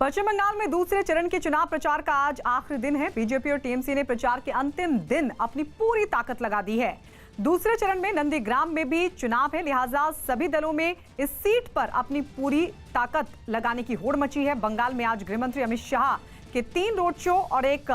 पश्चिम बंगाल में दूसरे चरण के चुनाव प्रचार का आज आखिरी दिन है। बीजेपी और टीएमसी ने प्रचार के अंतिम दिन अपनी पूरी ताकत लगा दी है। दूसरे चरण में नंदीग्राम में भी चुनाव है, लिहाजा सभी दलों में इस सीट पर अपनी पूरी ताकत लगाने की होड़ मची है। बंगाल में आज गृहमंत्री अमित शाह के 3 रोड शो और एक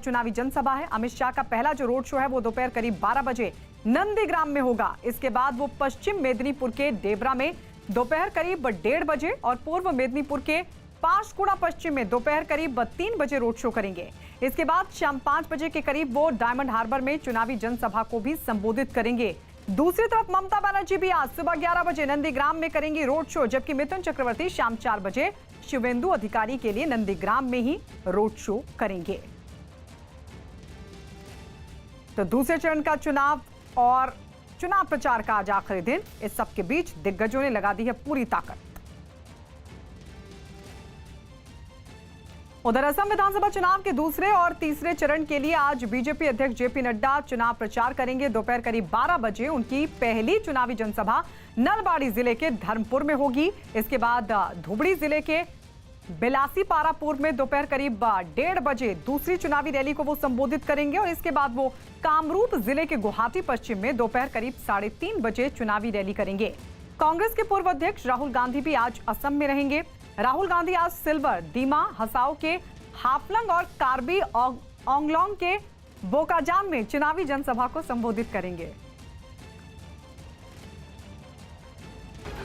चुनावी जनसभा है। अमित शाह का पहला जो रोड शो है वो दोपहर करीब 12 बजे नंदीग्राम में होगा। इसके बाद वो पश्चिम मेदिनीपुर के डेबरा में दोपहर करीब 1:30 बजे और पूर्व मेदिनीपुर के पांशकुड़ा पश्चिम में दोपहर करीब 3 बजे रोड शो करेंगे। इसके बाद शाम 5 बजे के करीब वो डायमंड हार्बर में चुनावी जनसभा को भी संबोधित करेंगे। दूसरी तरफ ममता बनर्जी भी आज सुबह 11 बजे नंदीग्राम में करेंगी रोड शो, जबकि मिथुन चक्रवर्ती शाम 4 बजे शिवेंदु अधिकारी के लिए नंदीग्राम में ही रोड शो करेंगे। तो दूसरे चरण का चुनाव और चुनाव प्रचार का आज आखिरी दिन, इस सब के बीच दिग्गजों ने लगा दी है पूरी ताकत। उधर असम विधानसभा चुनाव के दूसरे और तीसरे चरण के लिए आज बीजेपी अध्यक्ष जेपी नड्डा चुनाव प्रचार करेंगे। दोपहर करीब 12 बजे उनकी पहली चुनावी जनसभा नलबाड़ी जिले के धर्मपुर में होगी। इसके बाद धुबड़ी जिले के बिलासीपारापुर में दोपहर करीब 1:30 बजे दूसरी चुनावी रैली को वो संबोधित करेंगे और इसके बाद वो कामरूप जिले के गुवाहाटी पश्चिम में दोपहर करीब 3:30 बजे चुनावी रैली करेंगे। कांग्रेस के पूर्व अध्यक्ष राहुल गांधी भी आज असम में रहेंगे। राहुल गांधी आज सिल्वर, दीमा हसाओ के हाफलंग और कार्बी आंगलोंग के बोकाजान में चुनावी जनसभा को संबोधित करेंगे।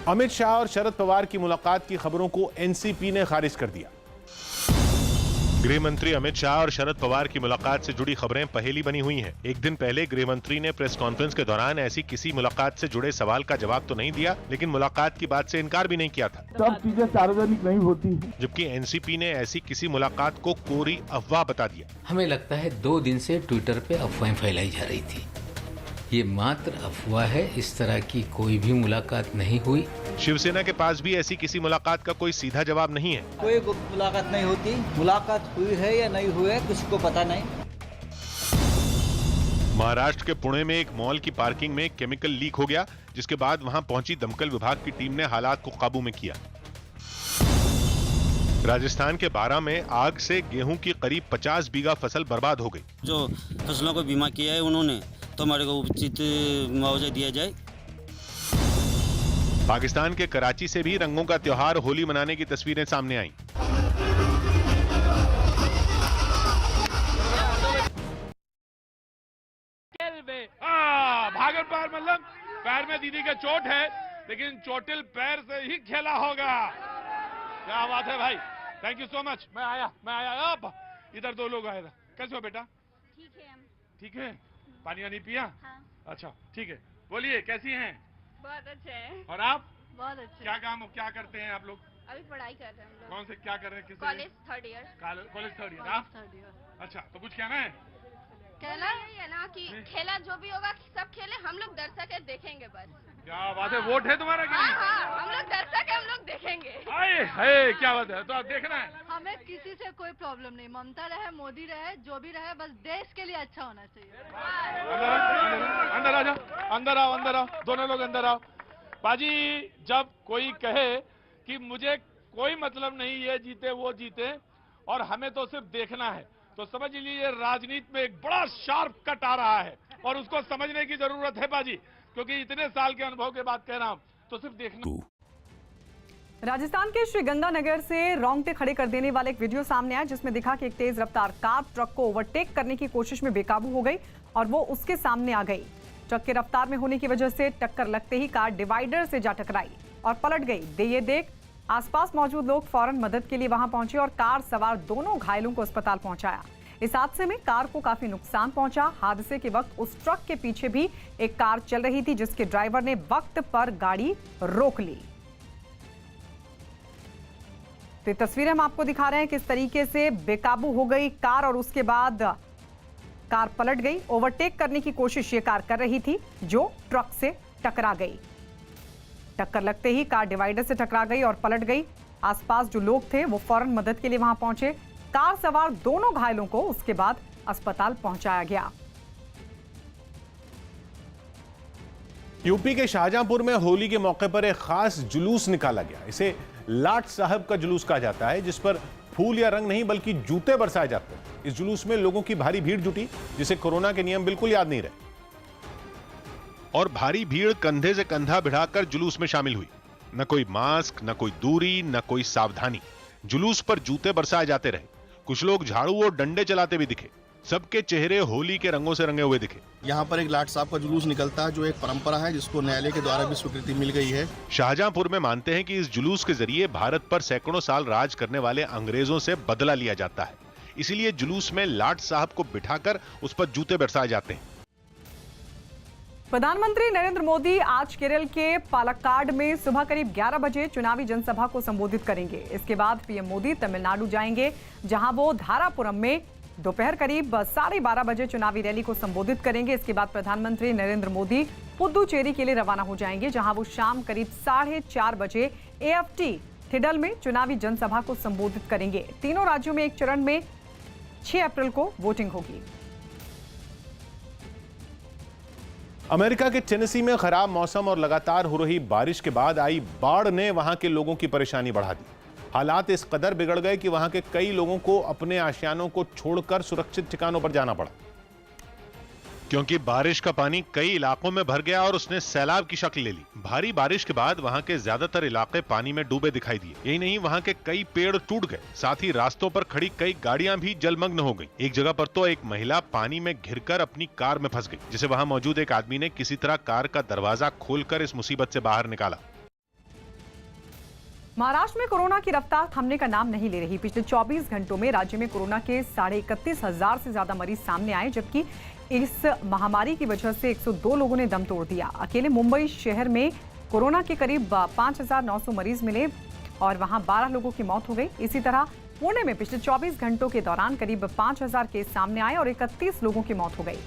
अमित शाह और शरद पवार की मुलाकात की खबरों को एनसीपी ने खारिज कर दिया। गृह मंत्री अमित शाह और शरद पवार की मुलाकात से जुड़ी खबरें पहेली बनी हुई हैं। एक दिन पहले गृह मंत्री ने प्रेस कॉन्फ्रेंस के दौरान ऐसी किसी मुलाकात से जुड़े सवाल का जवाब तो नहीं दिया, लेकिन मुलाकात की बात से इनकार भी नहीं किया था। सब चीजें सार्वजनिक नहीं होती। जबकि एनसीपी ने ऐसी किसी मुलाकात को कोरी अफवाह बता दिया। हमें लगता है 2 दिन से ट्विटर पे अफवाहें फैलाई जा रही थी। ये मात्र अफवाह है, इस तरह की कोई भी मुलाकात नहीं हुई। शिवसेना के पास भी ऐसी किसी मुलाकात का कोई सीधा जवाब नहीं है। कोई मुलाकात नहीं होती, मुलाकात हुई है या नहीं हुई है किसी को पता नहीं। महाराष्ट्र के पुणे में एक मॉल की पार्किंग में केमिकल लीक हो गया, जिसके बाद वहां पहुंची दमकल विभाग की टीम ने हालात को काबू में किया। राजस्थान के बारां में आग से गेहूं की करीब 50 बीघा फसल बर्बाद हो गई। जो फसलों को बीमा किया है उन्होंने, तो हमारे को उचित मुआवजा दिया जाए। पाकिस्तान के कराची से भी रंगों का त्योहार होली मनाने की तस्वीरें सामने आईं। भागल पैर मतलब पैर में दीदी के चोट है, लेकिन चोटिल पैर से ही खेला होगा। क्या बात है भाई, थैंक यू सो मच। मैं आया अब इधर 2 लोग आए थे। कैसे हो बेटा? ठीक है हम। ठीक है, पानी वानी पिया? हाँ। अच्छा ठीक है, बोलिए कैसी हैं? बहुत अच्छे हैं। और आप? बहुत अच्छे। क्या करते हैं आप लोग? अभी पढ़ाई कर रहे हैं हम लोग। कौन से क्या कर रहे हैं? College 3rd year. College 3rd year. आप? 3rd year. अच्छा, तो कुछ कहना है? कहना यही है ना कि खेला जो भी होगा सब खेले, हम लोग दर्शक है, देखेंगे बस। क्या बात है, वोट है तुम्हारा? हाँ, हम लोग दर्शक है, हम लोग देखेंगे। हाय क्या बात है, तो आप देखना है। हमें किसी से कोई प्रॉब्लम नहीं, ममता रहे, मोदी रहे, जो भी रहे, बस देश के लिए अच्छा होना चाहिए। अंदर आओ, दोनों लोग अंदर आओ। बाजी, जब कोई कहे कि मुझे कोई मतलब नहीं, ये जीते वो जीते और हमें तो सिर्फ देखना है, तो समझ लीजिए राजनीति में एक बड़ा शार्प कट आ रहा है और उसको समझने की जरूरत है बाजी, क्योंकि इतने साल के अनुभव के बाद कह रहा हूं, तो सिर्फ देखना। राजस्थान के श्रीगंगानगर से रोंगटे खड़े कर देने वाला एक वीडियो सामने आया, जिसमें दिखा कि एक तेज रफ्तार कार ट्रक को ओवरटेक करने की कोशिश में बेकाबू हो गई और वो उसके सामने आ गई। ट्रक के रफ्तार में होने की वजह से टक्कर लगते ही कार डिवाइडर से जा टकराई और पलट गई। ये देख आसपास मौजूद लोग फौरन मदद के लिए वहां पहुंचे और कार सवार दोनों घायलों को अस्पताल पहुंचाया। इस हादसे में कार को काफी नुकसान पहुंचा। हादसे के वक्त उस ट्रक के पीछे भी एक कार चल रही थी, जिसके ड्राइवर ने वक्त पर गाड़ी रोक ली। तो ये तस्वीरें हम आपको दिखा रहे हैं किस तरीके से बेकाबू हो गई कार और उसके बाद कार पलट गई। ओवरटेक करने की कोशिश ये कार कर रही थी, जो ट्रक से टकरा गई। टक्कर लगते ही कार डिवाइडर से टकरा गई और पलट गई। आसपास जो लोग थे वो फौरन मदद के लिए वहां पहुंचे। कार सवार दोनों घायलों को उसके बाद अस्पताल पहुंचाया गया। यूपी के शाहजहांपुर में होली के मौके पर एक खास जुलूस निकाला गया। इसे लाट साहब का जुलूस कहा जाता है, जिस पर फूल या रंग नहीं बल्कि जूते बरसाए जाते हैं। इस जुलूस में लोगों की भारी भीड़ जुटी, जिसे कोरोना के नियम बिल्कुल याद नहीं रहे। और भारी भीड़ कंधे से कंधा भिड़ाकर जुलूस में शामिल हुई। न कोई मास्क, न कोई दूरी, न कोई सावधानी। जुलूस पर जूते बरसाए जाते रहे। कुछ लोग झाड़ू और डंडे चलाते भी दिखे। सबके चेहरे होली के रंगों से रंगे हुए दिखे। यहाँ पर एक लाट साहब का जुलूस निकलता है, जो एक परंपरा है जिसको न्यायालय के द्वारा भी स्वीकृति मिल गई है। शाहजहांपुर में मानते हैं कि इस जुलूस के जरिए भारत पर सैकड़ों साल राज करने वाले अंग्रेजों से बदला लिया जाता है। इसीलिए जुलूस में लाट साहब को बिठाकर उस पर जूते बरसाए जाते हैं। प्रधानमंत्री नरेंद्र मोदी आज केरल के पालक्काड में सुबह करीब 11 बजे चुनावी जनसभा को संबोधित करेंगे। इसके बाद पीएम मोदी तमिलनाडु जाएंगे, जहां वो धारापुरम में दोपहर करीब 12:30 बजे चुनावी रैली को संबोधित करेंगे। इसके बाद प्रधानमंत्री नरेंद्र मोदी पुदुचेरी के लिए रवाना हो जाएंगे, जहां वो शाम करीब 4:30 बजे AFT थिडल में चुनावी जनसभा को संबोधित करेंगे। तीनों राज्यों में एक चरण में 6 अप्रैल को वोटिंग होगी। अमेरिका के टेनेसी में खराब मौसम और लगातार हो रही बारिश के बाद आई बाढ़ ने वहां के लोगों की परेशानी बढ़ा दी। हालात इस कदर बिगड़ गए कि वहां के कई लोगों को अपने आशियानों को छोड़कर सुरक्षित ठिकानों पर जाना पड़ा, क्योंकि बारिश का पानी कई इलाकों में भर गया और उसने सैलाब की शक्ल ले ली। भारी बारिश के बाद वहां के ज्यादातर इलाके पानी में डूबे दिखाई दिए। यही नहीं, वहां के कई पेड़ टूट गए। साथ ही रास्तों पर खड़ी कई गाड़ियां भी जलमग्न हो गई। एक जगह पर तो एक महिला पानी में घिरकर अपनी कार में फंस गई, जिसे वहां मौजूद एक आदमी ने किसी तरह कार का दरवाजा खोलकर इस मुसीबत से बाहर निकाला। महाराष्ट्र में कोरोना की रफ्तार थमने का नाम नहीं ले रही। पिछले 24 घंटों में राज्य में कोरोना के 31,500 से ज्यादा मरीज सामने आए, जबकि इस महामारी की वजह से 102 लोगों ने दम तोड़ दिया। अकेले मुंबई शहर में कोरोना के करीब 5,900 मरीज मिले और वहां 12 लोगों की मौत हो गई। इसी तरह पुणे में पिछले 24 घंटों के दौरान करीब 5,000 केस सामने आए और 31 लोगों की मौत हो गई।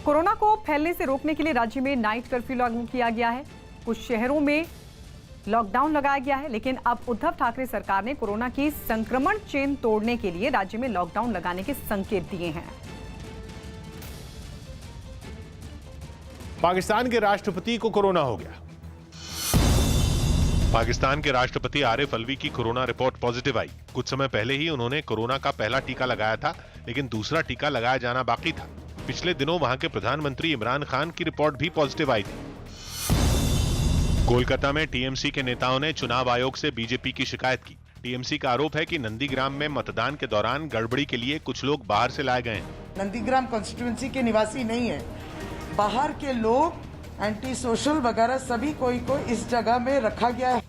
कोरोना को फैलने से रोकने के लिए राज्य में नाइट कर्फ्यू लागू किया गया है। कुछ शहरों में लॉकडाउन लगाया गया है, लेकिन अब उद्धव ठाकरे सरकार ने कोरोना की संक्रमण चेन तोड़ने के लिए राज्य में लॉकडाउन लगाने के संकेत दिए हैं। पाकिस्तान के राष्ट्रपति को कोरोना हो गया। पाकिस्तान के राष्ट्रपति आरिफ अलवी की कोरोना रिपोर्ट पॉजिटिव आई। कुछ समय पहले ही उन्होंने कोरोना का पहला टीका लगाया था, लेकिन दूसरा टीका लगाया जाना बाकी था। पिछले दिनों वहां के प्रधानमंत्री इमरान खान की रिपोर्ट भी पॉजिटिव आई थी। कोलकाता में टीएमसी के नेताओं ने चुनाव आयोग से बीजेपी की शिकायत की। टीएमसी का आरोप है कि नंदीग्राम में मतदान के दौरान गड़बड़ी के लिए कुछ लोग बाहर से लाए गए हैं। नंदीग्राम कॉन्स्टिट्यूंसी के निवासी नहीं है, बाहर के लोग एंटी सोशल वगैरह सभी कोई को इस जगह में रखा गया है।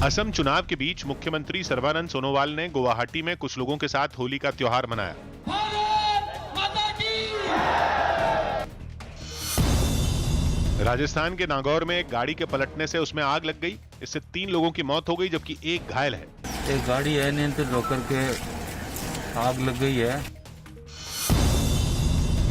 असम चुनाव के बीच मुख्यमंत्री सर्बानंद सोनोवाल ने गुवाहाटी में कुछ लोगों के साथ होली का त्योहार मनाया। राजस्थान के नागौर में एक गाड़ी के पलटने से उसमें आग लग गई। इससे 3 लोगों की मौत हो गई, जबकि एक घायल है। एक गाड़ी है नियंत्रण होकर के आग लग गई है।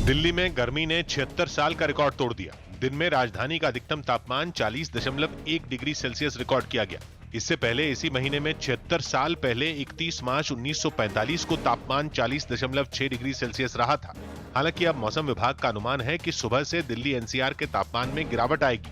दिल्ली में गर्मी ने 76 साल का रिकॉर्ड तोड़ दिया। दिन में राजधानी का अधिकतम तापमान 40.1 डिग्री सेल्सियस रिकॉर्ड किया गया। इससे पहले इसी महीने में 76 साल पहले 31 मार्च 1945 को तापमान 40.6 डिग्री सेल्सियस रहा था। हालांकि अब मौसम विभाग का अनुमान है कि सुबह से दिल्ली एनसीआर के तापमान में गिरावट आएगी।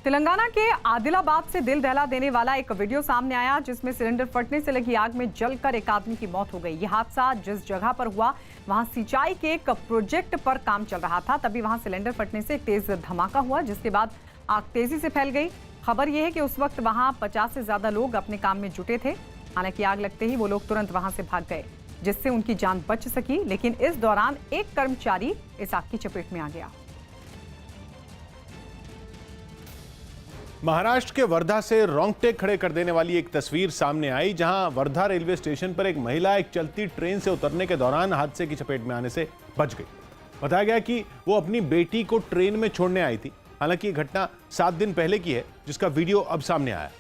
तेलंगाना के आदिलाबाद से दिल दहला देने वाला एक वीडियो सामने आया, जिसमें सिलेंडर फटने से लगी आग में जलकर एक आदमी की मौत हो गई। यह हादसा जिस जगह पर हुआ वहां सिंचाई के एक प्रोजेक्ट पर काम चल रहा था। तभी वहां सिलेंडर फटने से एक तेज धमाका हुआ, जिसके बाद आग तेजी से फैल गई। खबर यह है कि उस वक्त वहां 50 से ज्यादा लोग अपने काम में जुटे थे। हालांकि आग लगते ही वो लोग तुरंत वहां से भाग गए, जिससे उनकी जान बच सकी, लेकिन इस दौरान एक कर्मचारी इस आग की चपेट में आ गया। महाराष्ट्र के वर्धा से रोंगटे खड़े कर देने वाली एक तस्वीर सामने आई, जहां वर्धा रेलवे स्टेशन पर एक महिला एक चलती ट्रेन से उतरने के दौरान हादसे की चपेट में आने से बच गई। बताया गया कि वो अपनी बेटी को ट्रेन में छोड़ने आई थी। हालांकि ये घटना 7 दिन पहले की है, जिसका वीडियो अब सामने आया,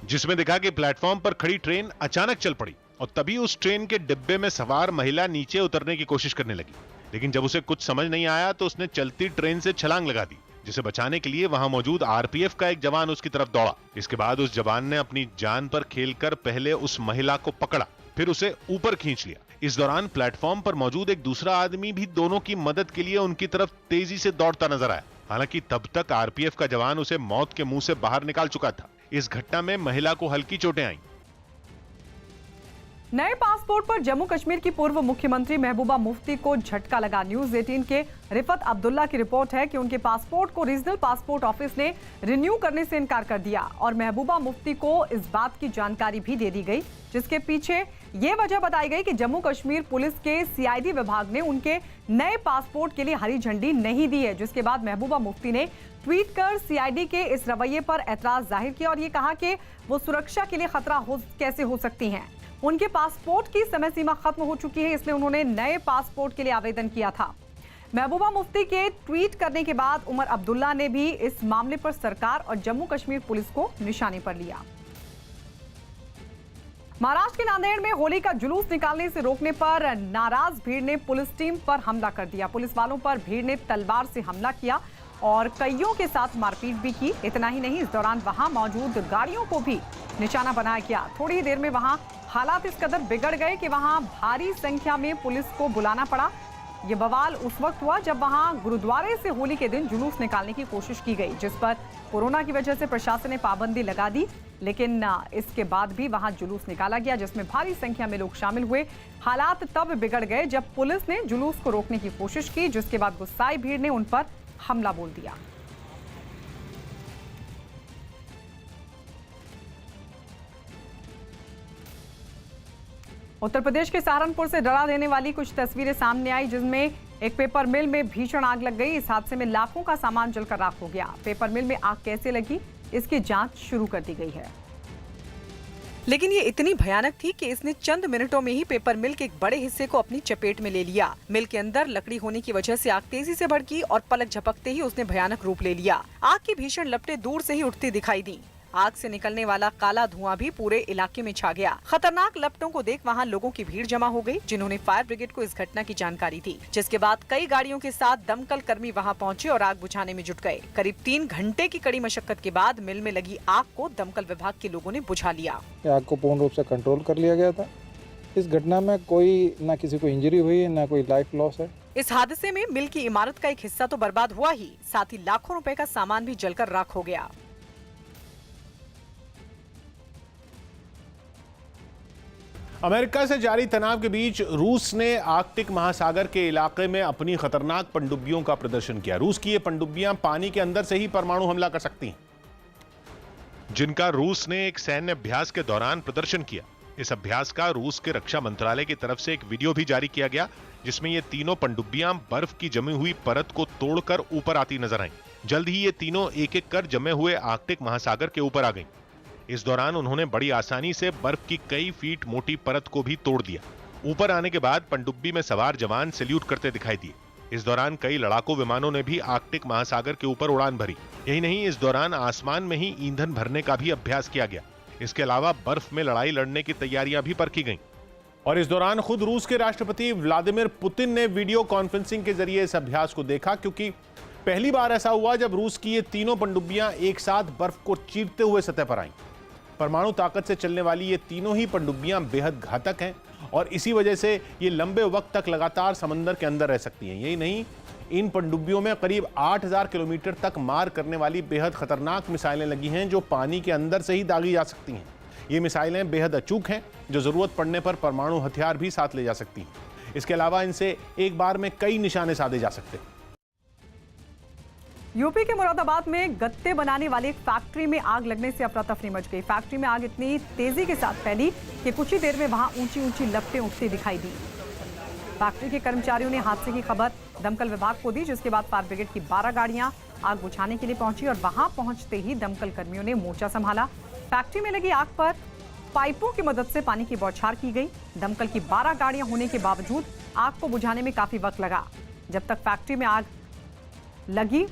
जिसमें दिखा कि प्लेटफॉर्म पर खड़ी ट्रेन अचानक चल पड़ी और तभी उस ट्रेन के डिब्बे में सवार महिला नीचे उतरने की कोशिश करने लगी। लेकिन जब उसे कुछ समझ नहीं आया तो उसने चलती ट्रेन से छलांग लगा दी, जिसे बचाने के लिए वहां मौजूद आरपीएफ का एक जवान उसकी तरफ दौड़ा। इसके बाद उस जवान ने अपनी जान पर खेलकर पहले उस महिला को पकड़ा, फिर उसे ऊपर खींच लिया। इस दौरान प्लेटफॉर्म पर मौजूद एक दूसरा आदमी भी दोनों की मदद के लिए उनकी तरफ तेजी से दौड़ता नजर आया। हालांकि तब तक आरपीएफ का जवान उसे मौत के मुंह से बाहर निकाल चुका था। इस घटना में महिला को हल्की चोटें आईं। नए पासपोर्ट पर जम्मू कश्मीर की पूर्व मुख्यमंत्री महबूबा मुफ्ती को झटका लगा। न्यूज 18 के रिफत अब्दुल्ला की रिपोर्ट है कि उनके पासपोर्ट को रीजनल पासपोर्ट ऑफिस ने रिन्यू करने से इनकार कर दिया और महबूबा मुफ्ती को इस बात की जानकारी भी दे दी गई, जिसके पीछे ये वजह बताई गई कि जम्मू कश्मीर पुलिस के सीआईडी विभाग ने उनके नए पासपोर्ट के लिए हरी झंडी नहीं दी है। जिसके बाद महबूबा मुफ्ती ने ट्वीट कर सीआईडी के इस रवैये पर एतराज जाहिर किया और ये कहा कि वो सुरक्षा के लिए खतरा कैसे हो सकती हैं। उनके पासपोर्ट की समय सीमा खत्म हो चुकी है, इसलिए उन्होंने नए पासपोर्ट के लिए आवेदन किया था। महबूबा मुफ्ती के ट्वीट करने के बाद उमर अब्दुल्ला ने भी इस मामले पर सरकार और जम्मू कश्मीर पुलिस को निशाने पर लिया। महाराष्ट्र के नांदेड़ में होली का जुलूस निकालने से रोकने पर नाराज भीड़ ने पुलिस टीम पर हमला कर दिया। पुलिस वालों पर भीड़ ने तलवार से हमला किया और कईयों के साथ मारपीट भी की। इतना ही नहीं, इस दौरान वहां मौजूद गाड़ियों को भी निशाना बनाया गया। थोड़ी ही देर में वहां हालात इस कदर बिगड़ गए कि वहां भारी संख्या में पुलिस को बुलाना पड़ा। ये बवाल उस वक्त हुआ जब वहां गुरुद्वारे से होली के दिन जुलूस निकालने की कोशिश की गई, जिस पर कोरोना की वजह से प्रशासन ने पाबंदी लगा दी। लेकिन इसके बाद भी वहां जुलूस निकाला गया, जिसमें भारी संख्या में लोग शामिल हुए। हालात तब बिगड़ गए जब पुलिस ने जुलूस को रोकने की कोशिश की, जिसके बाद गुस्साई भीड़ ने उन पर हमला बोल दिया। उत्तर प्रदेश के सहारनपुर से डरा देने वाली कुछ तस्वीरें सामने आई, जिसमें एक पेपर मिल में भीषण आग लग गई। इस हादसे में लाखों का सामान जलकर राख हो गया। पेपर मिल में आग कैसे लगी, इसकी जांच शुरू कर दी गई है, लेकिन ये इतनी भयानक थी कि इसने चंद मिनटों में ही पेपर मिल के एक बड़े हिस्से को अपनी चपेट में ले लिया। मिल के अंदर लकड़ी होने की वजह से आग तेजी से भड़की और पलक झपकते ही उसने भयानक रूप ले लिया। आग की भीषण लपटें दूर से ही उठती दिखाई दी। आग से निकलने वाला काला धुआं भी पूरे इलाके में छा गया। खतरनाक लपटों को देख वहां लोगों की भीड़ जमा हो गई, जिन्होंने फायर ब्रिगेड को इस घटना की जानकारी दी, जिसके बाद कई गाड़ियों के साथ दमकल कर्मी वहां पहुंचे और आग बुझाने में जुट गए। करीब 3 घंटे की कड़ी मशक्कत के बाद मिल में लगी आग को दमकल विभाग के लोगों ने बुझा लिया। आग को पूर्ण रूप से कंट्रोल कर लिया गया था। इस घटना में कोई न किसी को इंजरी हुई है, न कोई लाइफ लॉस है। इस हादसे में मिल की इमारत का एक हिस्सा तो बर्बाद हुआ ही, साथ ही लाखों रुपए का सामान भी जलकर राख हो गया। अमेरिका से जारी तनाव के बीच रूस ने आर्कटिक महासागर के इलाके में अपनी खतरनाक पनडुब्बियों का प्रदर्शन किया। रूस की ये पनडुब्बियां पानी के अंदर से ही परमाणु हमला कर सकती हैं, जिनका रूस ने एक सैन्य अभ्यास के दौरान प्रदर्शन किया। इस अभ्यास का रूस के रक्षा मंत्रालय की तरफ से एक वीडियो भी जारी किया गया, जिसमें ये तीनों पनडुब्बियां बर्फ की जमी हुई परत को तोड़कर ऊपर आती नजर आईं। जल्द ही ये तीनों एक एक कर जमे हुए आर्कटिक महासागर के ऊपर आ गईं। इस दौरान उन्होंने बड़ी आसानी से बर्फ की कई फीट मोटी परत को भी तोड़ दिया। ऊपर आने के बाद पनडुब्बी में सवार जवान सैल्यूट करते दिखाई दिए। इस दौरान कई लड़ाकू विमानों ने भी आर्कटिक महासागर के ऊपर उड़ान भरी। यही नहीं, इस दौरान आसमान में ही ईंधन भरने का भी अभ्यास किया गया। इसके अलावा बर्फ में लड़ाई लड़ने की तैयारियां भी परखी गईं। और इस दौरान खुद रूस के राष्ट्रपति व्लादिमीर पुतिन ने वीडियो कॉन्फ्रेंसिंग के जरिए इस अभ्यास को देखा, क्योंकि पहली बार ऐसा हुआ जब रूस की ये तीनों पनडुब्बियां एक साथ बर्फ को चीरते हुए सतह पर आईं। परमाणु ताकत से चलने वाली ये तीनों ही पनडुब्बियां बेहद घातक हैं और इसी वजह से ये लंबे वक्त तक लगातार समंदर के अंदर रह सकती हैं। यही नहीं, इन पनडुब्बियों में करीब 8000 किलोमीटर तक मार करने वाली बेहद खतरनाक मिसाइलें लगी हैं, जो पानी के अंदर से ही दागी जा सकती हैं। ये मिसाइलें बेहद अचूक हैं, जो जरूरत पड़ने पर परमाणु हथियार भी साथ ले जा सकती हैं। इसके अलावा इनसे एक बार में कई निशाने साधे जा सकते हैं। यूपी के मुरादाबाद में गत्ते बनाने वाली एक फैक्ट्री में आग लगने से अफरा तफरी मच गई। फैक्ट्री में आग इतनी तेजी के साथ फैली कि कुछ ही देर में वहां ऊंची ऊंची लपटें उठती दिखाई दी। फैक्ट्री के कर्मचारियों ने हादसे की खबर दमकल विभाग को दी, जिसके बाद फायर ब्रिगेड की 12 गाड़ियां आग बुझाने के लिए पहुंची और वहां पहुंचते ही दमकल कर्मियों ने मोर्चा संभाला। फैक्ट्री में लगी आग पर पाइपों की मदद से पानी की बौछार की गई। दमकल की 12 गाड़ियां होने के बावजूद आग को बुझाने में काफी वक्त लगा। जब तक फैक्ट्री में आग लगी,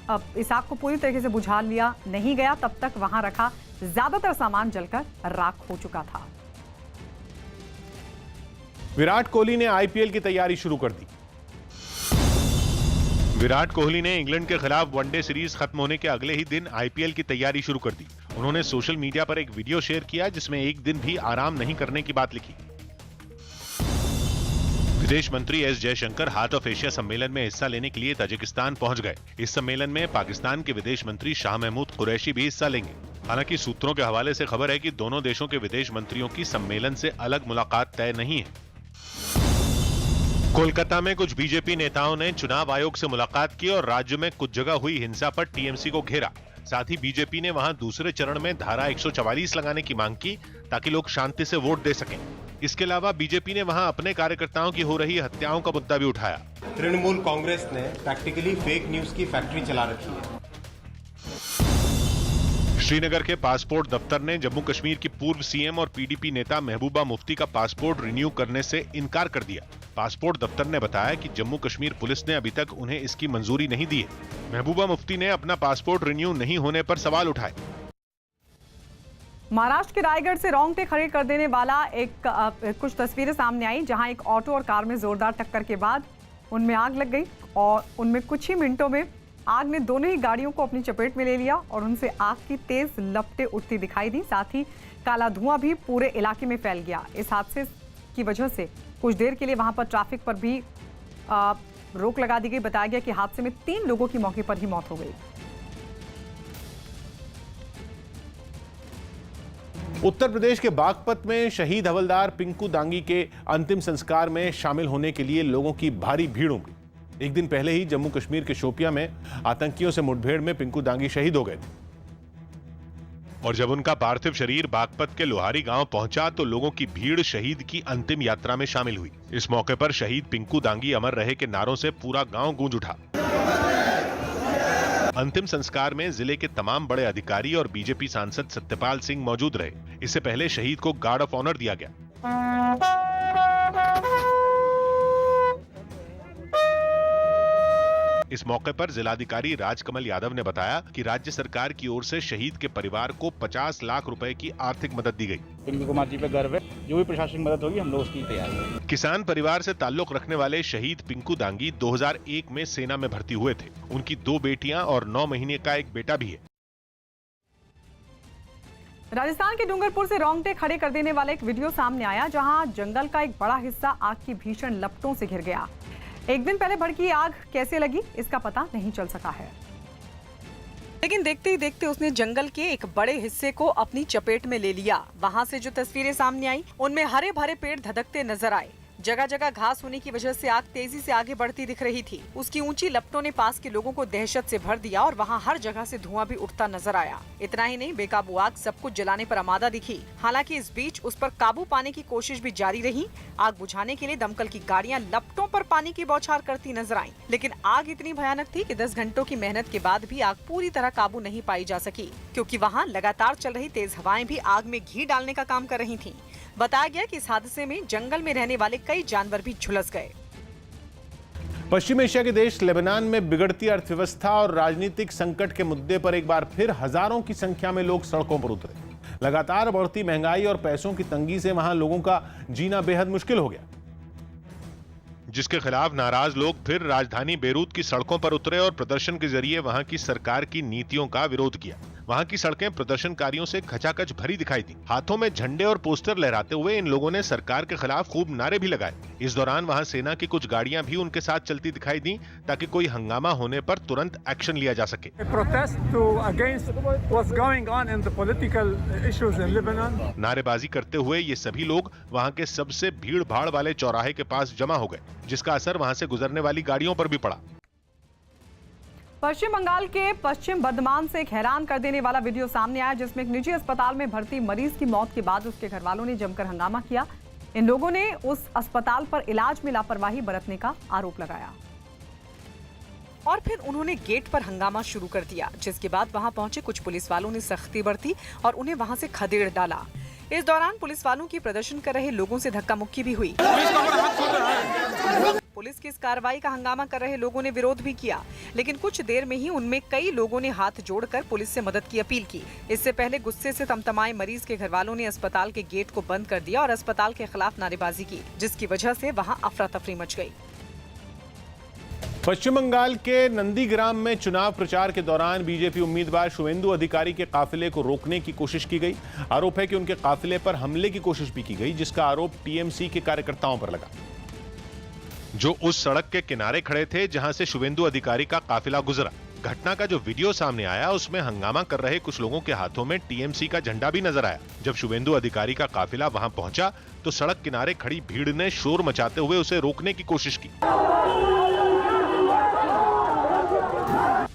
अब इस आग को पूरी तरीके से बुझा लिया नहीं गया, तब तक वहां रखा ज्यादातर सामान जलकर राख हो चुका था। विराट कोहली ने आईपीएल की तैयारी शुरू कर दी। विराट कोहली ने इंग्लैंड के खिलाफ वनडे सीरीज खत्म होने के अगले ही दिन आईपीएल की तैयारी शुरू कर दी। उन्होंने सोशल मीडिया पर एक वीडियो शेयर किया, जिसमें एक दिन भी आराम नहीं करने की बात लिखी। विदेश मंत्री S Jaishankar heart of Asia सम्मेलन में हिस्सा लेने के लिए ताजिकिस्तान पहुंच गए। इस सम्मेलन में पाकिस्तान के विदेश मंत्री शाह महमूद कुरैशी भी हिस्सा लेंगे। हालांकि सूत्रों के हवाले से खबर है कि दोनों देशों के विदेश मंत्रियों की सम्मेलन से अलग मुलाकात तय नहीं है। कोलकाता में कुछ बीजेपी नेताओं ने चुनाव आयोग से मुलाकात की और राज्य में कुछ जगह हुई हिंसा पर टीएमसी को घेरा। साथ ही बीजेपी ने वहां दूसरे चरण में धारा 144 लगाने की मांग की ताकि लोग शांति से वोट दे सकें। इसके अलावा बीजेपी ने वहां अपने कार्यकर्ताओं की हो रही हत्याओं का मुद्दा भी उठाया। तृणमूल कांग्रेस ने प्रैक्टिकली फेक न्यूज की फैक्ट्री चला रखी है। श्रीनगर के पासपोर्ट दफ्तर ने जम्मू कश्मीर की पूर्व सीएम और पीडीपी नेता महबूबा मुफ्ती का पासपोर्ट रिन्यू करने से इनकार कर दिया। पासपोर्ट दफ्तर ने बताया कि जम्मू कश्मीर पुलिस ने अभी तक उन्हें इसकी मंजूरी नहीं दी है। महबूबा मुफ्ती ने अपना पासपोर्ट रिन्यू नहीं होने पर सवाल उठाए। महाराष्ट्र के रायगढ़ से रोंगटे खड़े कर देने वाला कुछ तस्वीरें सामने आई, जहां एक ऑटो और कार में जोरदार टक्कर के बाद उनमें आग लग गई और उनमें कुछ ही मिनटों में आग ने दोनों ही गाड़ियों को अपनी चपेट में ले लिया और उनसे आग की तेज लपटें उठती दिखाई दी। साथ ही काला धुआं भी पूरे इलाके में फैल गया। इस हादसे की वजह से कुछ देर के लिए वहां पर ट्रैफिक पर भी रोक लगा दी गई। बताया गया कि हादसे में 3 लोगों की मौके पर ही मौत हो गई। उत्तर प्रदेश के बागपत में शहीद हवलदार पिंकू दांगी के अंतिम संस्कार में शामिल होने के लिए लोगों की भारी भीड़ उमड़ी। एक दिन पहले ही जम्मू कश्मीर के शोपियां में आतंकियों से मुठभेड़ में पिंकू दांगी शहीद हो गए थे। और जब उनका पार्थिव शरीर बागपत के लोहारी गांव पहुंचा तो लोगों की भीड़ शहीद की अंतिम यात्रा में शामिल हुई। इस मौके पर शहीद पिंकू दांगी अमर रहे के नारों से पूरा गांव गूंज उठा। अंतिम संस्कार में जिले के तमाम बड़े अधिकारी और बीजेपी सांसद सत्यपाल सिंह मौजूद रहे। इससे पहले शहीद को गार्ड ऑफ ऑनर दिया गया। इस मौके पर जिलाधिकारी राजकमल यादव ने बताया कि राज्य सरकार की ओर से शहीद के परिवार को 50 लाख रुपए की आर्थिक मदद दी गई। पिंकू कुमार जी पे गर्व है, जो भी प्रशासनिक मदद होगी हम लोग उसकी तैयार हैं। किसान परिवार से ताल्लुक रखने वाले शहीद पिंकू दांगी 2001 में सेना में भर्ती हुए थे। उनकी 2 बेटियां और 9 महीने का एक बेटा भी है। राजस्थान के डूंगरपुर से रोंगटे खड़े कर देने वाला एक वीडियो सामने आया, जहां जंगल का एक बड़ा हिस्सा आग की भीषण लपटों से घिर गया। एक दिन पहले भड़की आग कैसे लगी इसका पता नहीं चल सका है, लेकिन देखते ही देखते उसने जंगल के एक बड़े हिस्से को अपनी चपेट में ले लिया। वहां से जो तस्वीरें सामने आई उनमें हरे भरे पेड़ धधकते नजर आए। जगह जगह घास होने की वजह से आग तेजी से आगे बढ़ती दिख रही थी। उसकी ऊंची लपटों ने पास के लोगों को दहशत से भर दिया और वहां हर जगह से धुआं भी उठता नजर आया। इतना ही नहीं, बेकाबू आग सब कुछ जलाने पर आमादा दिखी। हालांकि इस बीच उस पर काबू पाने की कोशिश भी जारी रही। आग बुझाने के लिए दमकल की गाड़ियां लपटों पर पानी की बौछार करती नजर आईं, लेकिन आग इतनी भयानक थी कि 10 घंटों की मेहनत के बाद भी आग पूरी तरह काबू नहीं पाई जा सकी, क्योंकि वहाँ लगातार चल रही तेज हवाएं भी आग में घी डालने का काम कर रही थी। बताया गया कि इस हादसे में जंगल में रहने वाले कई जानवर भी झुलस गए। पश्चिम एशिया के देश लेबनान में बिगड़ती अर्थव्यवस्था और राजनीतिक संकट के मुद्दे पर एक बार फिर हजारों की संख्या में लोग सड़कों पर उतरे। लगातार बढ़ती महंगाई और पैसों की तंगी से वहां लोगों का जीना बेहद मुश्किल हो गया, जिसके खिलाफ नाराज लोग फिर राजधानी बेरूत की सड़कों पर उतरे और प्रदर्शन के जरिए वहां की सरकार की नीतियों का विरोध किया। वहां की सड़कें प्रदर्शनकारियों से खचाखच भरी दिखाई दी। हाथों में झंडे और पोस्टर लहराते हुए इन लोगों ने सरकार के खिलाफ खूब नारे भी लगाए। इस दौरान वहां सेना की कुछ गाड़ियां भी उनके साथ चलती दिखाई दी ताकि कोई हंगामा होने पर तुरंत एक्शन लिया जा सके। नारेबाजी करते हुए ये सभी लोग वहां के सबसे भीड़ भाड़ वाले चौराहे के पास जमा हो गए, जिसका असर वहां से गुजरने वाली गाड़ियों पर भी पड़ा। पश्चिम बंगाल के पश्चिम बर्धमान से एक हैरान कर देने वाला वीडियो सामने आया, जिसमें एक निजी अस्पताल में भर्ती मरीज की मौत के बाद उसके घर वालों ने जमकर हंगामा किया। इन लोगों ने उस अस्पताल पर इलाज में लापरवाही बरतने का आरोप लगाया और फिर उन्होंने गेट पर हंगामा शुरू कर दिया, जिसके बाद वहां पहुंचे कुछ पुलिस वालों ने सख्ती बरती और उन्हें वहां से खदेड़ डाला। इस दौरान पुलिस वालों की प्रदर्शन कर रहे लोगों से धक्का मुक्की भी हुई। पुलिस की इस कार्रवाई का हंगामा कर रहे लोगों ने विरोध भी किया, लेकिन कुछ देर में ही उनमें कई लोगों ने हाथ जोड़कर पुलिस से मदद की अपील की। इससे पहले गुस्से से तमतमाए मरीज के घर वालों ने अस्पताल के गेट को बंद कर दिया और अस्पताल के खिलाफ नारेबाजी की, जिसकी वजह से वहां अफरा तफरी मच गई। पश्चिम बंगाल के नंदीग्राम में चुनाव प्रचार के दौरान बीजेपी उम्मीदवार शुवेंदु अधिकारी के काफिले को रोकने की कोशिश की गई। आरोप है कि उनके काफिले पर हमले की कोशिश भी की गई, जिसका आरोप टीएमसी के कार्यकर्ताओं पर लगा। जो उस सड़क के किनारे खड़े थे जहां से शुवेंदु अधिकारी का काफिला गुजरा। घटना का जो वीडियो सामने आया उसमें हंगामा कर रहे कुछ लोगों के हाथों में टीएमसी का झंडा भी नजर आया। जब शुवेंदु अधिकारी का काफिला वहां पहुंचा तो सड़क किनारे खड़ी भीड़ ने शोर मचाते हुए उसे रोकने की कोशिश की।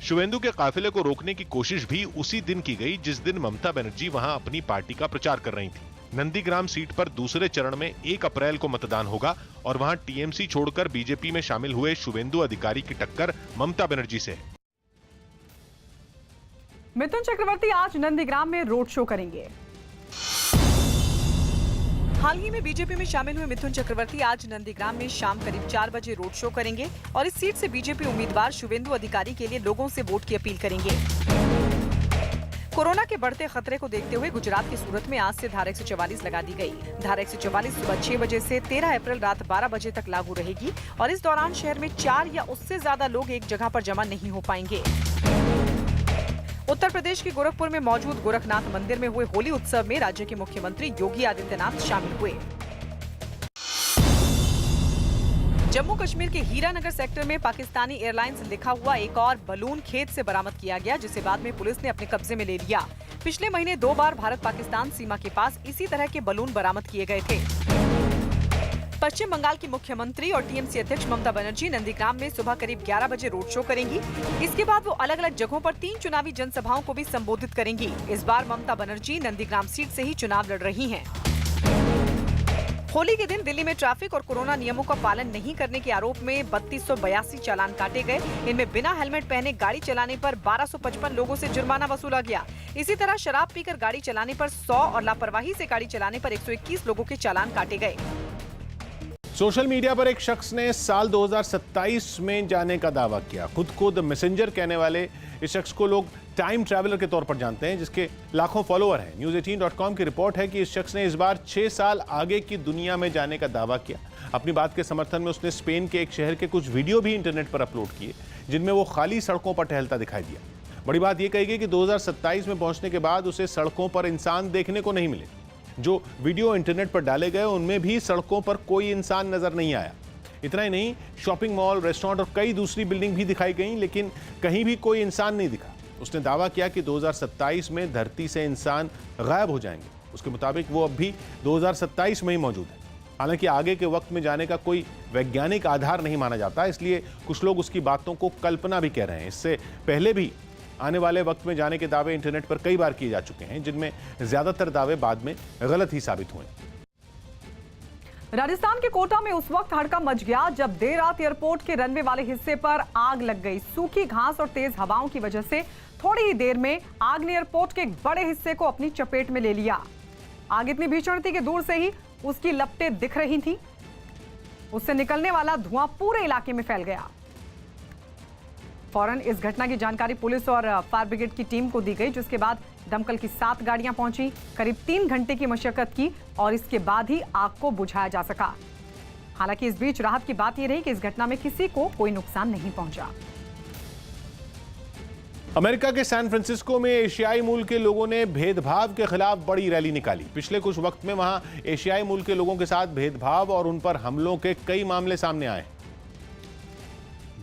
शुवेंदु के काफिले को रोकने की कोशिश भी उसी दिन की गई जिस दिन ममता बनर्जी वहां अपनी पार्टी का प्रचार कर रही थी। नंदीग्राम सीट पर दूसरे चरण में 1 अप्रैल को मतदान होगा और वहां टीएमसी छोड़कर बीजेपी में शामिल हुए शुवेंदु अधिकारी की टक्कर ममता बनर्जी से है। मिथुन चक्रवर्ती आज नंदीग्राम में रोड शो करेंगे। हाल ही में बीजेपी में शामिल हुए मिथुन चक्रवर्ती आज नंदीग्राम में शाम करीब 4 बजे रोड शो करेंगे और इस सीट से बीजेपी उम्मीदवार शुवेंदु अधिकारी के लिए लोगों से वोट की अपील करेंगे। कोरोना के बढ़ते खतरे को देखते हुए गुजरात के सूरत में आज से धारा 144 लगा दी गई। धारा 144 सुबह 6 बजे से 13 अप्रैल रात 12 बजे तक लागू रहेगी और इस दौरान शहर में 4 या उससे ज्यादा लोग एक जगह पर जमा नहीं हो पाएंगे। उत्तर प्रदेश के गोरखपुर में मौजूद गोरखनाथ मंदिर में हुए होली उत्सव में राज्य के मुख्यमंत्री योगी आदित्यनाथ शामिल हुए। जम्मू कश्मीर के हीरानगर सेक्टर में पाकिस्तानी एयरलाइंस लिखा हुआ एक और बलून खेत से बरामद किया गया, जिसे बाद में पुलिस ने अपने कब्जे में ले लिया। पिछले महीने 2 बार भारत पाकिस्तान सीमा के पास इसी तरह के बलून बरामद किए गए थे। पश्चिम बंगाल की मुख्यमंत्री और टीएमसी अध्यक्ष ममता बनर्जी नंदीग्राम में सुबह करीब 11 बजे रोड शो करेंगी। इसके बाद वो अलग अलग जगहों पर 3 चुनावी जनसभाओं को भी संबोधित करेंगी। इस बार ममता बनर्जी नंदीग्राम सीट से ही चुनाव लड़ रही हैं। होली के दिन दिल्ली में ट्रैफिक और कोरोना नियमों का पालन नहीं करने के आरोप में 3282 चालान काटे गए। इनमें बिना हेलमेट पहने गाड़ी चलाने पर 1255 लोगों से जुर्माना वसूला गया। इसी तरह शराब पीकर गाड़ी चलाने पर 100 और लापरवाही से गाड़ी चलाने पर 121 लोगों के चालान काटे गए। सोशल मीडिया पर एक शख्स ने साल 2027 में जाने का दावा किया। खुद को द मैसेंजर कहने वाले इस शख्स को लोग टाइम ट्रैवलर के तौर पर जानते हैं, जिसके लाखों फॉलोअर हैं। News18.com की रिपोर्ट है कि इस शख्स ने इस बार 6 साल आगे की दुनिया में जाने का दावा किया। अपनी बात के समर्थन में उसने स्पेन के एक शहर के कुछ वीडियो भी इंटरनेट पर अपलोड किए, जिनमें वो खाली सड़कों पर टहलता दिखाई दिया। बड़ी बात यह कही गई कि 2027 में पहुंचने के बाद उसे सड़कों पर इंसान देखने को नहीं मिले। जो वीडियो इंटरनेट पर डाले गए उनमें भी सड़कों पर कोई इंसान नजर नहीं आया। इतना ही नहीं, शॉपिंग मॉल, रेस्टोरेंट और कई दूसरी बिल्डिंग भी दिखाई गई, लेकिन कहीं भी कोई इंसान नहीं दिखा। उसने दावा किया कि 2027 में धरती से इंसान गायब हो जाएंगे। उसके मुताबिक वो अब भी 2027 में ही मौजूद है। हालांकि आगे के वक्त में जाने का कोई वैज्ञानिक आधार नहीं माना जाता, इसलिए कुछ लोग उसकी बातों को कल्पना भी कह रहे हैं। इससे पहले भी आने वाले वक्त में जाने के दावे इंटरनेट पर कई बार किए जा चुके हैं, जिनमें ज्यादातर दावे बाद में गलत ही साबित हुए। राजस्थान के कोटा में उस वक्त हड़कंप मच गया जब देर रात एयरपोर्ट के रनवे वाले हिस्से पर आग लग गई। सूखी घास और तेज हवाओं की वजह से थोड़ी ही देर में आग ने एयरपोर्ट के एक बड़े हिस्से को अपनी चपेट में ले लिया। आग इतनी भीषण थी कि दूर से ही उसकी लपटें दिख रही थी। उससे निकलने वाला धुआं पूरे इलाके में फैल गया। फौरन इस घटना की जानकारी पुलिस और फायर ब्रिगेड की टीम को दी गई, जिसके बाद दमकल की 7 गाड़ियां पहुंची। करीब 3 घंटे की मशक्कत की और इसके बाद ही आग को बुझाया जा सका। हालांकि इस बीच राहत की बात यह रही कि इस घटना में किसी को कोई नुकसान नहीं पहुंचा। अमेरिका के सैन फ्रांसिस्को में एशियाई मूल के लोगों ने भेदभाव के खिलाफ बड़ी रैली निकाली। पिछले कुछ वक्त में वहां एशियाई मूल के लोगों के साथ भेदभाव और उन पर हमलों के कई मामले सामने आए,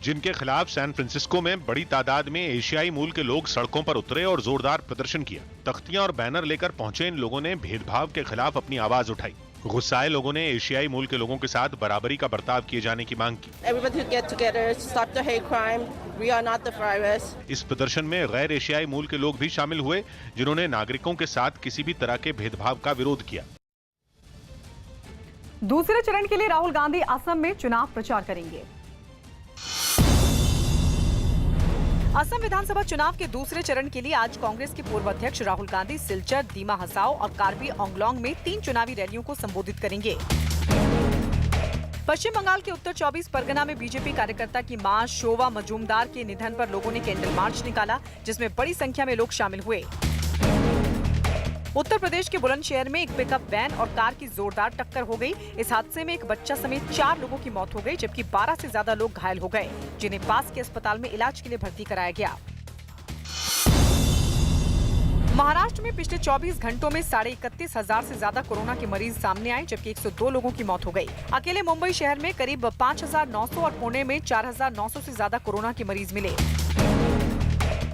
जिनके खिलाफ सैन फ्रांसिस्को में बड़ी तादाद में एशियाई मूल के लोग सड़कों पर उतरे और जोरदार प्रदर्शन किया। तख्तियां और बैनर लेकर पहुंचे इन लोगों ने भेदभाव के खिलाफ अपनी आवाज उठाई। गुस्साए लोगों ने एशियाई मूल के लोगों के साथ बराबरी का बर्ताव किए जाने की मांग की। इस प्रदर्शन में गैर एशियाई मूल के लोग भी शामिल हुए, जिन्होंने नागरिकों के साथ किसी भी तरह के भेदभाव का विरोध किया। दूसरे चरण के लिए राहुल गांधी असम में चुनाव प्रचार करेंगे। असम विधानसभा चुनाव के दूसरे चरण के लिए आज कांग्रेस के पूर्व अध्यक्ष राहुल गांधी सिलचर, दीमा हसाओ और कार्बी आंगलोंग में 3 चुनावी रैलियों को संबोधित करेंगे। पश्चिम बंगाल के उत्तर 24 परगना में बीजेपी कार्यकर्ता की मां शोभा मजूमदार के निधन पर लोगों ने कैंडल मार्च निकाला, जिसमें बड़ी संख्या में लोग शामिल हुए। उत्तर प्रदेश के बुलंदशहर में एक पिकअप वैन और कार की जोरदार टक्कर हो गई। इस हादसे में एक बच्चा समेत 4 लोगों की मौत हो गई, जबकि 12 से ज्यादा लोग घायल हो गए, जिन्हें पास के अस्पताल में इलाज के लिए भर्ती कराया गया। महाराष्ट्र में पिछले 24 घंटों में 31,500 से ज्यादा कोरोना के मरीज सामने आए, जबकि 102 लोगों की मौत हो गई। अकेले मुंबई शहर में करीब 5,900 और पुणे में 4,900 से ज्यादा कोरोना के मरीज मिले।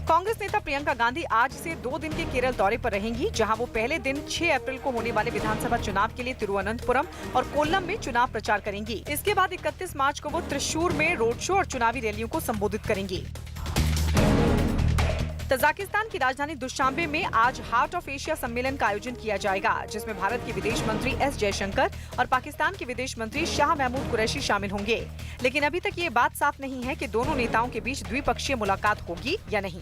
कांग्रेस नेता प्रियंका गांधी आज से 2 दिन के केरल दौरे पर रहेंगी, जहां वो पहले दिन 6 अप्रैल को होने वाले विधानसभा चुनाव के लिए तिरुवनंतपुरम और कोल्लम में चुनाव प्रचार करेंगी। इसके बाद 31 मार्च को वो त्रिशूर में रोड शो और चुनावी रैलियों को संबोधित करेंगी। तजाकिस्तान की राजधानी दुशांबे में आज हार्ट ऑफ एशिया सम्मेलन का आयोजन किया जाएगा, जिसमें भारत के विदेश मंत्री एस जयशंकर और पाकिस्तान के विदेश मंत्री शाह महमूद कुरैशी शामिल होंगे। लेकिन अभी तक ये बात साफ नहीं है कि दोनों नेताओं के बीच द्विपक्षीय मुलाकात होगी या नहीं।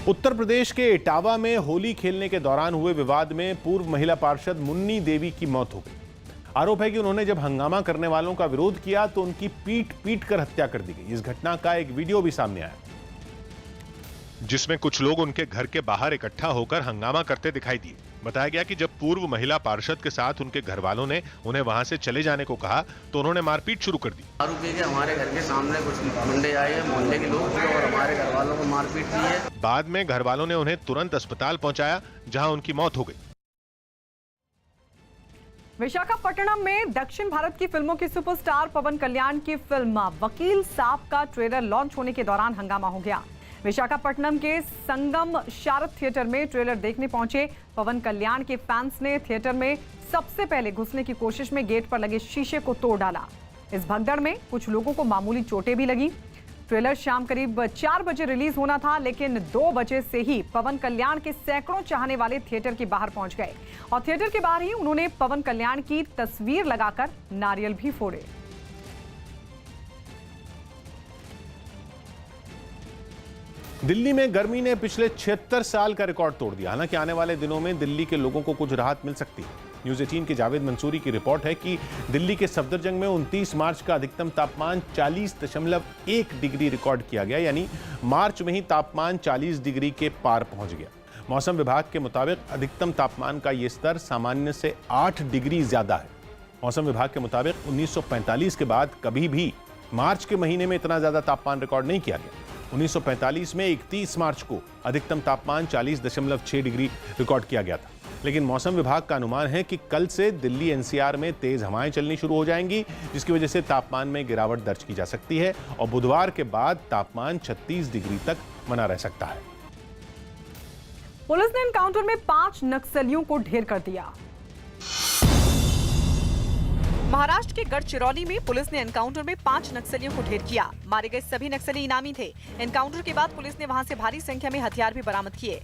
उत्तर प्रदेश के इटावा में होली खेलने के दौरान हुए विवाद में पूर्व महिला पार्षद मुन्नी देवी की मौत हो गई। आरोप है कि उन्होंने जब हंगामा करने वालों का विरोध किया तो उनकी पीट कर हत्या कर दी गई। इस घटना का एक वीडियो भी सामने आया, जिसमें कुछ लोग उनके घर के बाहर इकट्ठा होकर हंगामा करते दिखाई दिए। बताया गया कि जब पूर्व महिला पार्षद के साथ उनके घर वालों ने उन्हें वहां से चले जाने को कहा तो उन्होंने मारपीट शुरू कर दी। दारू पी के हमारे घर के सामने कुछ गुंडे आए हैं, मोहल्ले के लोग, और हमारे घर वालों को मारपीट की है। बाद में घर वालों ने उन्हें तुरंत अस्पताल पहुंचाया, जहां उनकी मौत हो गई। विशाखापट्टनम में दक्षिण भारत की फिल्मों के सुपरस्टार पवन कल्याण की फिल्म वकील साहब का ट्रेलर लॉन्च होने के दौरान हंगामा हो गया। विशाखापट्टनम के संगम शारद थिएटर में ट्रेलर देखने पहुंचे पवन कल्याण के फैंस ने थिएटर में सबसे पहले घुसने की कोशिश में गेट पर लगे शीशे को तोड़ डाला। इस भगदड़ में कुछ लोगों को मामूली चोटें भी लगी। ट्रेलर शाम करीब 4 बजे रिलीज होना था, लेकिन 2 बजे से ही पवन कल्याण के सैकड़ों चाहने वाले थिएटर के बाहर पहुंच गए और थिएटर के बाहर ही उन्होंने पवन कल्याण की तस्वीर लगाकर नारियल भी फोड़े। दिल्ली में गर्मी ने पिछले 76 साल का रिकॉर्ड तोड़ दिया। हालांकि आने वाले दिनों में दिल्ली के लोगों को कुछ राहत मिल सकती है। न्यूज़ 18 के जावेद मंसूरी की रिपोर्ट है कि दिल्ली के सफदरजंग में 29 मार्च का अधिकतम तापमान 40.1 डिग्री रिकॉर्ड किया गया, यानी मार्च में ही तापमान 40 डिग्री के पार पहुंच गया। मौसम विभाग के मुताबिक अधिकतम तापमान का ये स्तर सामान्य से 8 डिग्री ज्यादा है। मौसम विभाग के मुताबिक 1945 के बाद कभी भी मार्च के महीने में इतना ज्यादा तापमान रिकॉर्ड नहीं किया गया। 1945 में 31 मार्च को अधिकतम तापमान 40.6 डिग्री रिकॉर्ड किया गया था। लेकिन मौसम विभाग का अनुमान है कि कल से दिल्ली एनसीआर में तेज हवाएं चलनी शुरू हो जाएंगी, जिसकी वजह से तापमान में गिरावट दर्ज की जा सकती है और बुधवार के बाद तापमान 36 डिग्री तक बना रह सकता है। पुलिस ने एनकाउंटर में 5 नक्सलियों को ढेर कर दिया। महाराष्ट्र के गढ़चिरौली में पुलिस ने एनकाउंटर में 5 नक्सलियों को ढेर किया। मारे गए सभी नक्सली इनामी थे। एनकाउंटर के बाद पुलिस ने वहां से भारी संख्या में हथियार भी बरामद किए।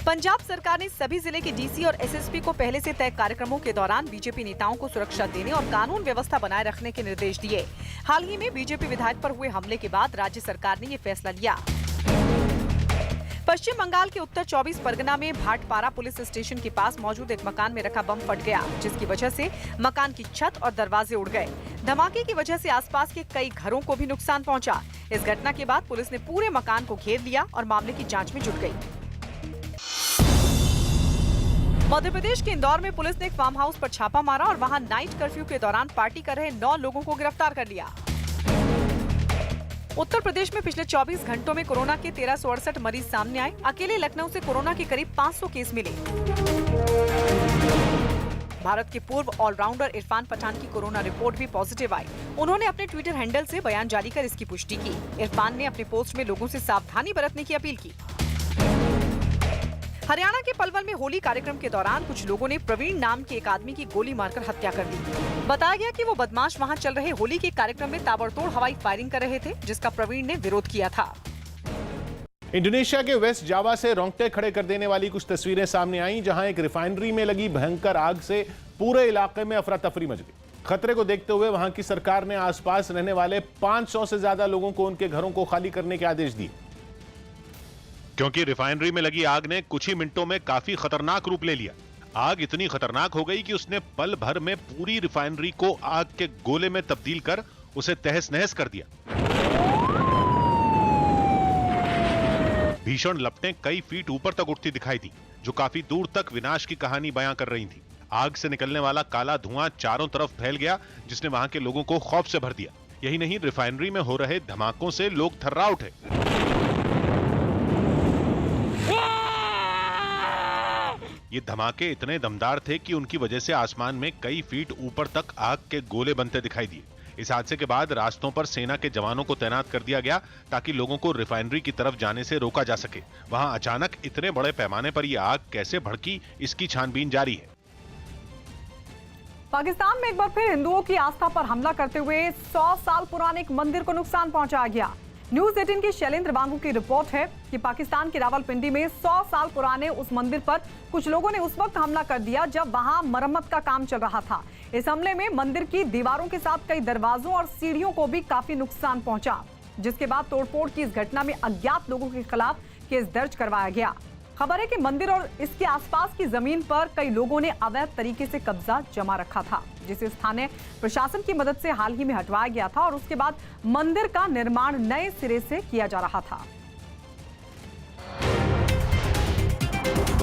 पंजाब सरकार ने सभी जिले के डीसी और एसएसपी को पहले से तय कार्यक्रमों के दौरान बीजेपी नेताओं को सुरक्षा देने और कानून व्यवस्था बनाए रखने के निर्देश दिए। हाल ही में बीजेपी विधायक पर हुए हमले के बाद राज्य सरकार ने ये फैसला लिया। पश्चिम बंगाल के उत्तर 24 परगना में भाटपारा पुलिस स्टेशन के पास मौजूद एक मकान में रखा बम फट गया, जिसकी वजह से मकान की छत और दरवाजे उड़ गए। धमाके की वजह से आसपास के कई घरों को भी नुकसान पहुंचा। इस घटना के बाद पुलिस ने पूरे मकान को घेर लिया और मामले की जांच में जुट गई। मध्य प्रदेश के इंदौर में पुलिस ने एक फार्म हाउस पर छापा मारा और वहां नाइट कर्फ्यू के दौरान पार्टी कर रहे 9 लोगों को गिरफ्तार कर लिया। उत्तर प्रदेश में पिछले 24 घंटों में कोरोना के 1368 मरीज सामने आए। अकेले लखनऊ से कोरोना के करीब 500 केस मिले। भारत के पूर्व ऑलराउंडर इरफान पठान की कोरोना रिपोर्ट भी पॉजिटिव आई। उन्होंने अपने ट्विटर हैंडल से बयान जारी कर इसकी पुष्टि की। इरफान ने अपने पोस्ट में लोगों से सावधानी बरतने की अपील की। हरियाणा के पलवल में होली कार्यक्रम के दौरान कुछ लोगों ने प्रवीण नाम के एक आदमी की गोली मारकर हत्या कर दी। बताया गया कि वो बदमाश वहां चल रहे होली के कार्यक्रम में ताबड़तोड़ हवाई फायरिंग कर रहे थे, जिसका प्रवीण ने विरोध किया था। इंडोनेशिया के वेस्ट जावा से रोंगटे खड़े कर देने वाली कुछ तस्वीरें सामने आई, जहां एक रिफाइनरी में लगी भयंकर आग से पूरे इलाके में अफरा तफरी मच गई। खतरे को देखते हुए वहां की सरकार ने आसपास रहने वाले 500 से ज्यादा लोगों को उनके घरों को खाली करने के आदेश दिए, क्योंकि रिफाइनरी में लगी आग ने कुछ ही मिनटों में काफी खतरनाक रूप ले लिया। आग इतनी खतरनाक हो गई कि उसने पल भर में पूरी रिफाइनरी को आग के गोले में तब्दील कर उसे तहस नहस कर दिया। भीषण लपटें कई फीट ऊपर तक उठती दिखाई दी, जो काफी दूर तक विनाश की कहानी बयां कर रही थी। आग से निकलने वाला काला धुआं चारों तरफ फैल गया, जिसने वहां के लोगों को खौफ से भर दिया। यही नहीं, रिफाइनरी में हो रहे धमाकों से लोग थर्रा उठे। ये धमाके इतने दमदार थे कि उनकी वजह से आसमान में कई फीट ऊपर तक आग के गोले बनते दिखाई दिए। इस हादसे के बाद रास्तों पर सेना के जवानों को तैनात कर दिया गया ताकि लोगों को रिफाइनरी की तरफ जाने से रोका जा सके। वहां अचानक इतने बड़े पैमाने पर यह आग कैसे भड़की, इसकी छानबीन जारी है। पाकिस्तान में एक बार फिर हिंदुओं की आस्था पर हमला करते हुए 100 साल पुराने एक मंदिर को नुकसान पहुंचाया गया। न्यूज 18 की शैलेंद्र वांगू की रिपोर्ट है कि पाकिस्तान के रावलपिंडी में 100 साल पुराने उस मंदिर पर कुछ लोगों ने उस वक्त हमला कर दिया जब वहां मरम्मत का काम चल रहा था। इस हमले में मंदिर की दीवारों के साथ कई दरवाजों और सीढ़ियों को भी काफी नुकसान पहुंचा, जिसके बाद तोड़फोड़ की इस घटना में अज्ञात लोगों के खिलाफ केस दर्ज करवाया गया। खबर है कि मंदिर और इसके आसपास की जमीन पर कई लोगों ने अवैध तरीके से कब्जा जमा रखा था, जिसे स्थानीय प्रशासन की मदद से हाल ही में हटवाया गया था और उसके बाद मंदिर का निर्माण नए सिरे से किया जा रहा था।